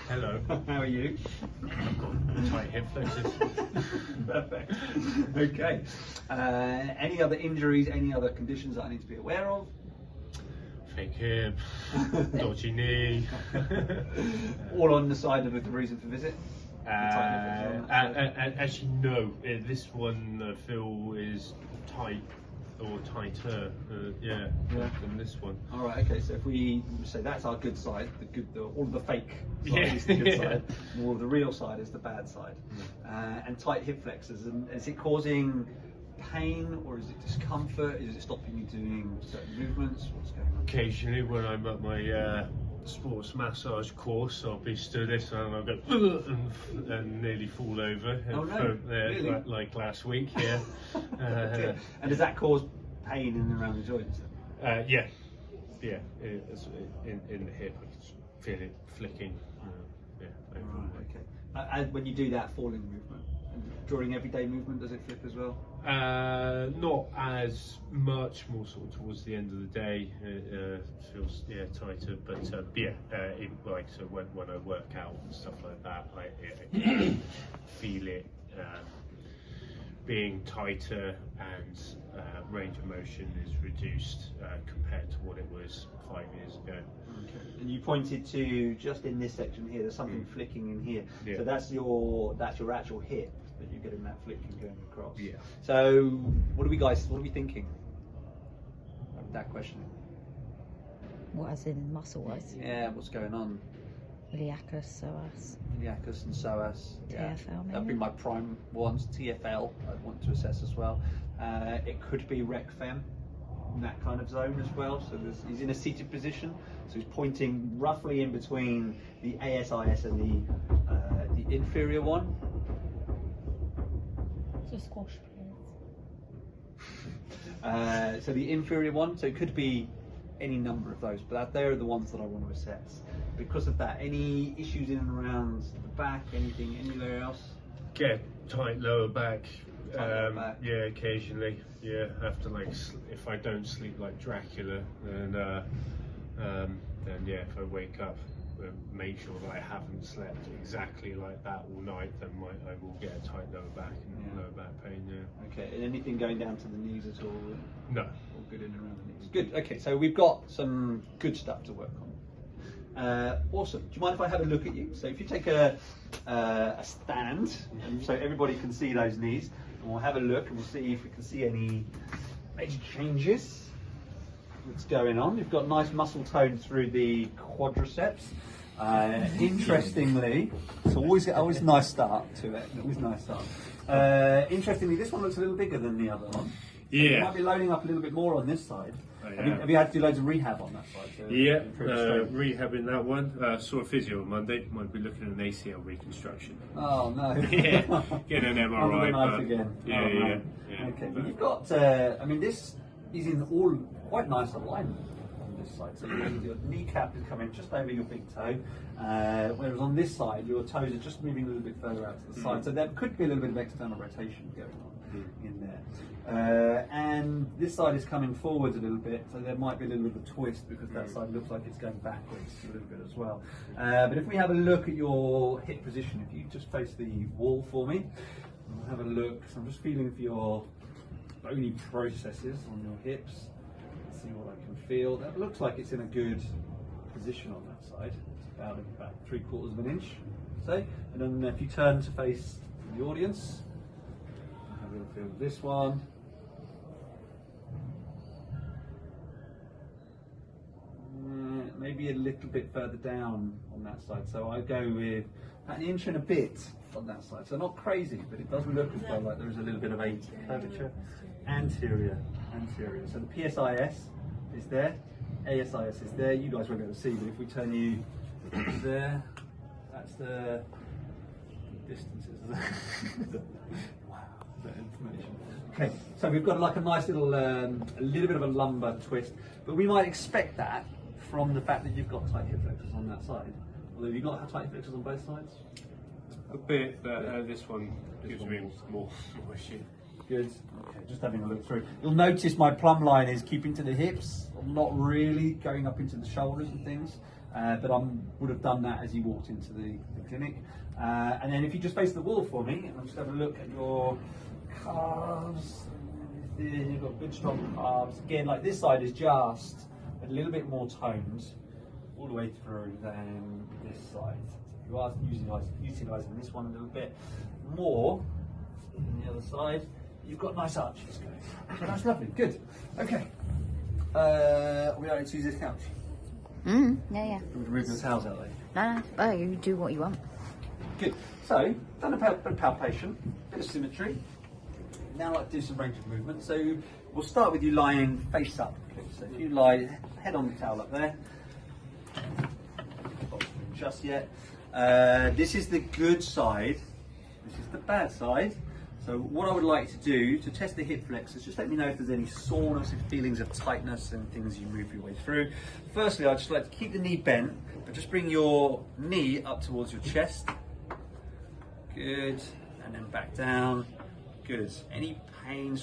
Hello. How are you? I've got tight hip flexors. Perfect. Okay. Any other injuries, any other conditions that I need to be aware of? Fake hip, dodgy knee. All on the side of the reason for visit? Actually, no. This one I feel is tight or tighter, yeah, than this one. All right. Okay. So if we say that's our good side, all of the fake side is the good side. More of the real side is the bad side. And tight hip flexors. And is it causing pain or is it discomfort? Is it stopping you doing certain movements? What's going on? Occasionally, when I'm at my sports massage course, I'll be stood this and I'll go and nearly fall over. Oh no! Really? Like last week, yeah. And does that cause pain in and around the joints? Yeah. It's in the hip, I can feel it flicking. Right, okay. And when you do that falling movement, during everyday movement, does it flip as well? Not as much, more sort of towards the end of the day. It feels tighter, but like so when I work out and stuff like that, I can feel it being tighter, and range of motion is reduced compared to what it was 5 years ago. Okay. And you pointed to just in this section here. There's something flicking in here. Yeah. So that's your actual hip that you're getting that flicking going across. Yeah. So what are we thinking of that question? What, as in muscle-wise? Yeah. What's going on? Iliacus, psoas. Iliacus and psoas. Yeah. TFL maybe? That'd be my prime ones. TFL I'd want to assess as well. It could be rec fem in that kind of zone as well. So he's in a seated position, so he's pointing roughly in between the ASIS and the inferior one. So squash players. So the inferior one, so it could be any number of those, but they're the ones that I want to assess. Because of that, any issues in and around the back, anything anywhere else? Get tight lower back. Lower back. Yeah, occasionally. Yeah, have to if I don't sleep like Dracula, then yeah, if I wake up, make sure that I haven't slept exactly like that all night, then I will get a tight lower back and lower back pain. Yeah. Okay, and anything going down to the knees at all? No. All good in and around the knees. Good. Okay, so we've got some good stuff to work on. Awesome. Do you mind if I have a look at you? So if you take a stand, and so everybody can see those knees, and we'll have a look and we'll see if we can see any major changes that's going on. You've got nice muscle tone through the quadriceps. Interestingly, it's always nice start to it. Always nice start. Interestingly, this one looks a little bigger than the other one. So you might be loading up a little bit more on this side. Have you had to do loads of rehab on that side? Yeah, rehabbing that one. Saw a physio on Monday. Might be looking at an ACL reconstruction. Oh no! Yeah, get an MRI. Under the knife again. Yeah. Okay, but you've got. This is in all quite nice alignment on this side. So your kneecap is coming just over your big toe, whereas on this side your toes are just moving a little bit further out to the side. So there could be a little bit of external rotation going on in there. And this side is coming forwards a little bit, so there might be a little bit of a twist because that side looks like it's going backwards a little bit as well. But if we have a look at your hip position, if you just face the wall for me, we'll have a look. So I'm just feeling for your bony processes on your hips. Let's see what I can feel. That looks like it's in a good position on that side. It's about 3/4 of an inch, say. And then if you turn to face the audience, have a little feel of this one. Maybe a little bit further down on that side. So I go with an inch and a bit on that side. So not crazy, but it does look as well like there's a little bit of a curvature. Anterior. So the PSIS is there, ASIS is there. You guys won't be able to see, but if we turn you there, that's the distances. Wow, that information. Okay, so we've got like a nice little, a little bit of a lumbar twist, but we might expect that from the fact that you've got tight hip flexors on that side. Although you've got tight hip flexors on both sides? A bit, but this one gives me more issue. Good. Okay, just having a look through. You'll notice my plumb line is keeping to the hips, not really going up into the shoulders and things. but I would have done that as you walked into the clinic. And then if you just face the wall for me, and I'm just having a look at your calves. You've got good strong calves. Again, like this side is just a little bit more toned all the way through than this side. So you are utilising this one a little bit more than the other side. You've got nice arches going. So that's lovely. Good. Okay. Are we ready to use this couch? Yeah, yeah. We're removing the towels out there. No, oh, you do what you want. Good. So, done a bit of palpation, bit of symmetry. Now I'd like to do some range of movement. So we'll start with you lying face up, please. So if you lie head on the towel up there. Not just yet. This is the good side. This is the bad side. So what I would like to do to test the hip flexors, just let me know if there's any soreness and feelings of tightness and things you move your way through. Firstly, I'd just like to keep the knee bent, but just bring your knee up towards your chest. Good. And then back down. Good. Any pain?